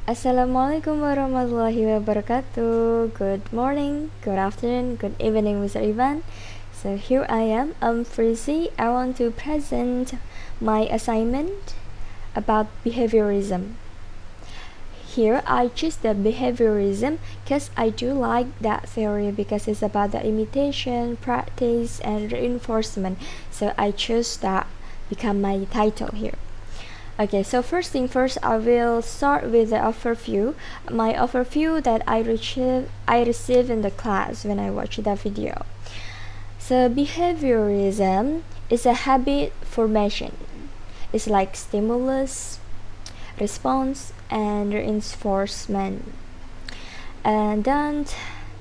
Assalamualaikum warahmatullahi wabarakatuh. Good morning, good afternoon, good evening, Mr. Ivan. So here I am, I'm Frizzy. I want to present my assignment about behaviorism. Here I choose the behaviorism because I do like that theory because it's about the imitation, practice, and reinforcement. So I choose that become my title here. Okay, so first thing first, I will start with the overview. My overview that I received in the class when I watched the video. So behaviorism is a habit formation. It's like stimulus, response, and reinforcement. And then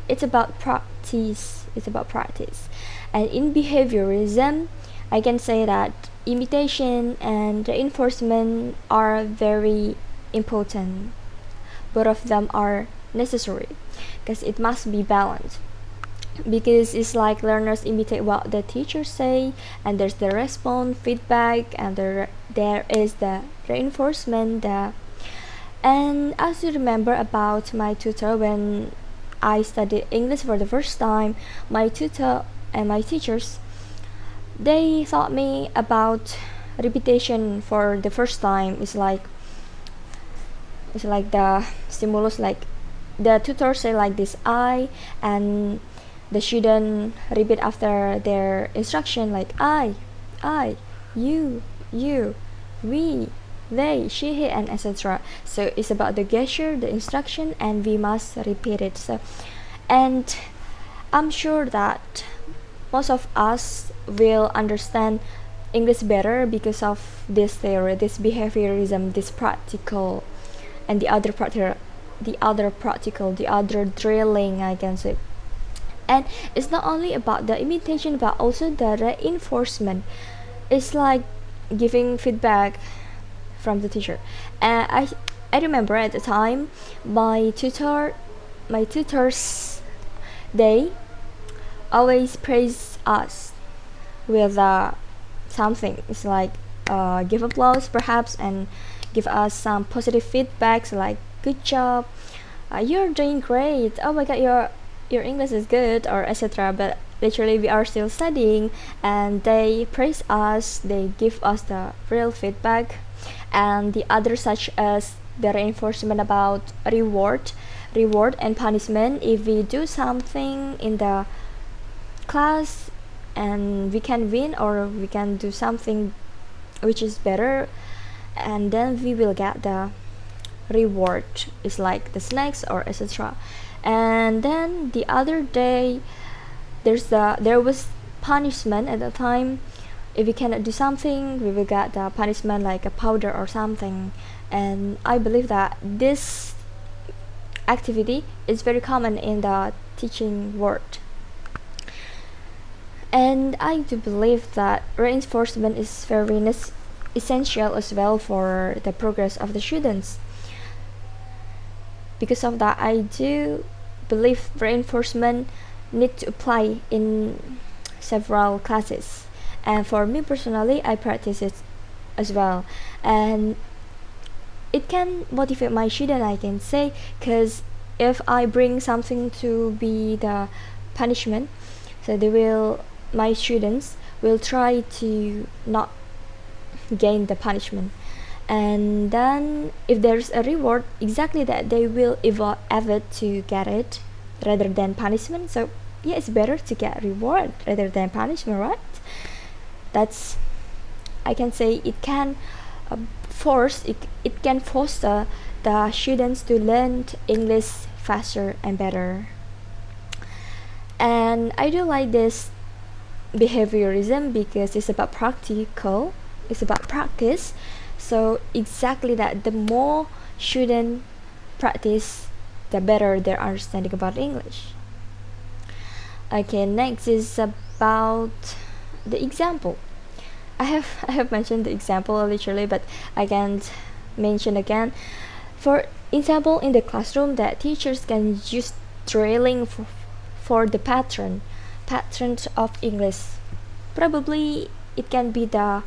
it's about practice. It's about practice. And in behaviorism, I can say that imitation and reinforcement are very important. Both of them are necessary because it must be balanced. Because it's like learners imitate what the teachers say, and there's the response, feedback, and there is the reinforcement. And as you remember about my tutor when I studied English for the first time, my tutor and my teachers they taught me about repetition for the first time. It's like the stimulus, like the tutor say like this I, and the student repeat after their instruction like I, you, we, they, she, he, and etc. So it's about the gesture, the instruction, and we must repeat it. So, and I'm sure that most of us will understand English better because of this theory, this behaviorism, this practical, and the other drilling, I can say. And it's not only about the imitation, but also the reinforcement. It's like giving feedback from the teacher. And I remember at the time my tutors, they always praise us with something. It's like give applause perhaps and give us some positive feedbacks like good job, you're doing great, oh my god, your English is good, or etc. But literally we are still studying, and they praise us, they give us the real feedback. And the other such as the reinforcement about reward and punishment. If we do something in the class and we can win, or we can do something which is better, and then we will get the reward. It's like the snacks or etc. And then the other day there was punishment at the time. If we cannot do something, we will get the punishment like a powder or something. And I believe that this activity is very common in the teaching world. And I do believe that reinforcement is very essential as well for the progress of the students. Because of that, I do believe reinforcement need to apply in several classes. And for me personally, I practice it as well. And it can motivate my student, I can say, because if I bring something to be the punishment, so my students will try to not gain the punishment. And then if there's a reward, exactly that, they will effort to get it rather than punishment. So yeah, it's better to get reward rather than punishment, right? That's, I can say, it can it can foster the students to learn English faster and better. And I do like this behaviorism because it's about it's about practice. So exactly that, the more students practice, the better their understanding about English. Okay, next is about the example. I have mentioned the example literally, but I can't mention again. For example, in the classroom, that teachers can use drilling for the patterns of English. Probably it can be the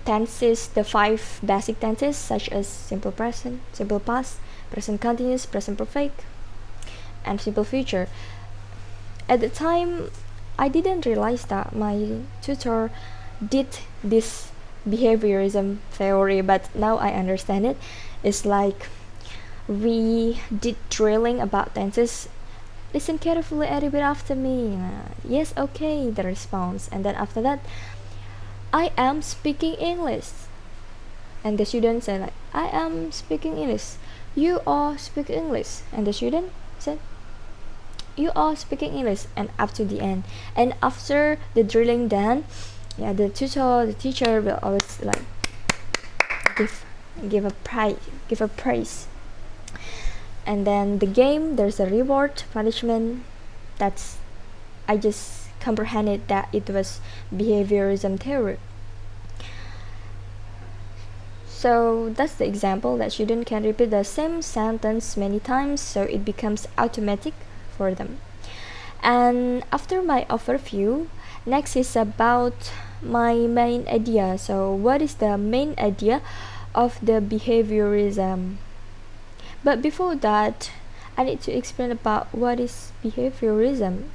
tenses, the 5 basic tenses such as simple present, simple past, present continuous, present perfect, and simple future. At the time, I didn't realize that my tutor did this behaviorism theory, but now I understand it. It's like we did drilling about tenses. Listen carefully and repeat after me. Yes, okay, the response. And then after that, I am speaking English. And the student said like, I am speaking English. You are speaking English. And the student said, you are speaking English, and up to the end. And after the drilling done, yeah, the teacher will always like give a praise. And then the game, there's a reward, punishment. That's I just comprehended that it was behaviorism theory. So that's the example that student can repeat the same sentence many times, so it becomes automatic for them. And after my overview, next is about my main idea. So what is the main idea of the behaviorism? But before that, I need to explain about what is behaviorism.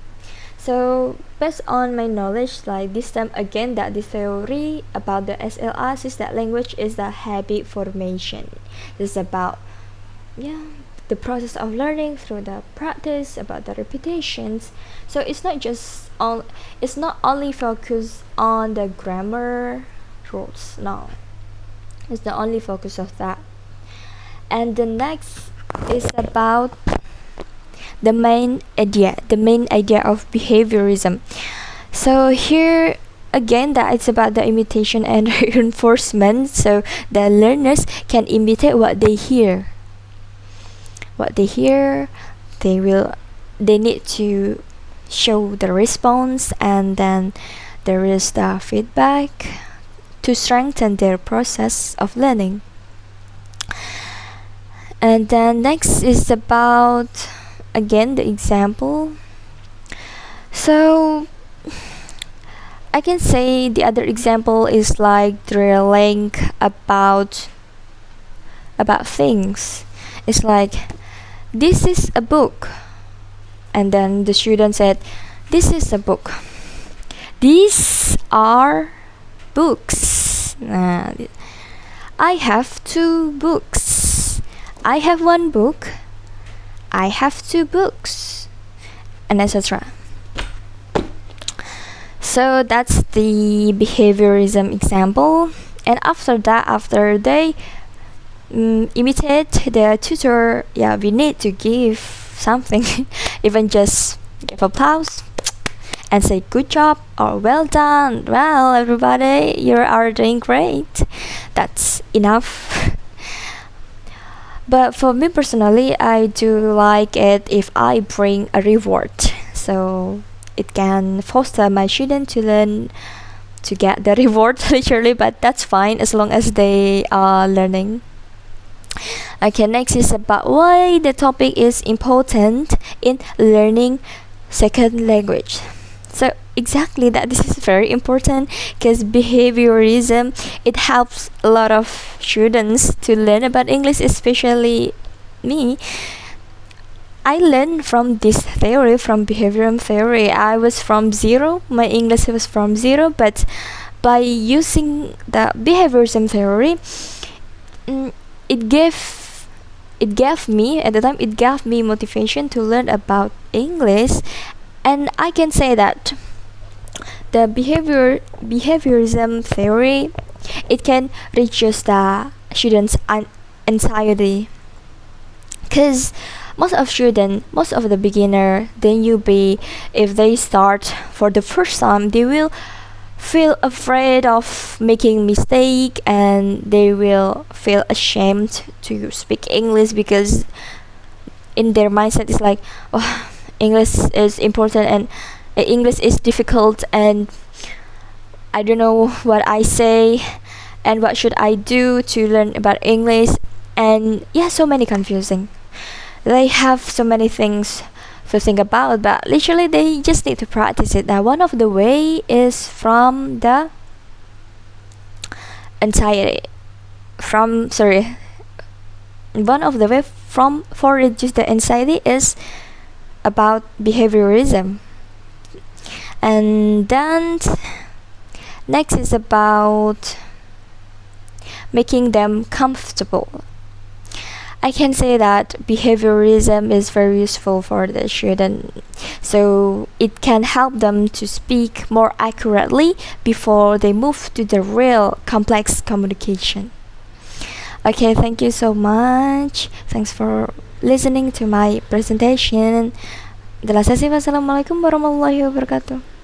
So based on my knowledge, like this time again, that the theory about the SLR is that language is the habit formation. It's about the process of learning through the practice, about the repetitions. So it's not only focused on the grammar rules. No, it's the only focus of that. And the next is about the main idea of behaviorism. So here again, that it's about the imitation and reinforcement. So the learners can imitate what they hear. They need to show the response, and then there is the feedback to strengthen their process of learning. And then next is about again the example. So I can say the other example is like drilling about things. It's like, this is a book, and then the student said, this is a book. These are books. I have 2 books. I have 1 book. I have 2 books, and etc. So that's the behaviorism example. And after that, after they imitate the tutor, we need to give something, even just give applause and say good job or well done. Well, everybody, you are doing great. That's enough. But for me personally, I do like it if I bring a reward, so it can foster my student to learn to get the reward literally, but that's fine as long as they are learning. Okay, next is about why the topic is important in learning second language. So exactly that, this is very important because behaviorism, it helps a lot of students to learn about English, especially me. I learned from this theory, from behaviorism theory. I was from zero, my English was from zero, but by using the behaviorism theory, it gave me at the time, it gave me motivation to learn about English. And I can say that the behaviorism theory, it can reduce the students' anxiety, because most of the beginner, the newbie, if they start for the first time, they will feel afraid of making mistake, and they will feel ashamed to speak English, because in their mindset it's like, oh, English is important and English is difficult, and I don't know what I say and what should I do to learn about English. And so many confusing, they have so many things to think about, but literally they just need to practice it. Now one of the way is from the anxiety. One of the way from for reduce the anxiety is about behaviorism. And then next is about making them comfortable. I can say that behaviorism is very useful for the student, so it can help them to speak more accurately before they move to the real complex communication. Okay, thank you so much. Thanks for listening to my presentation. Adalah sesi. Wassalamualaikum warahmatullahi wabarakatuh.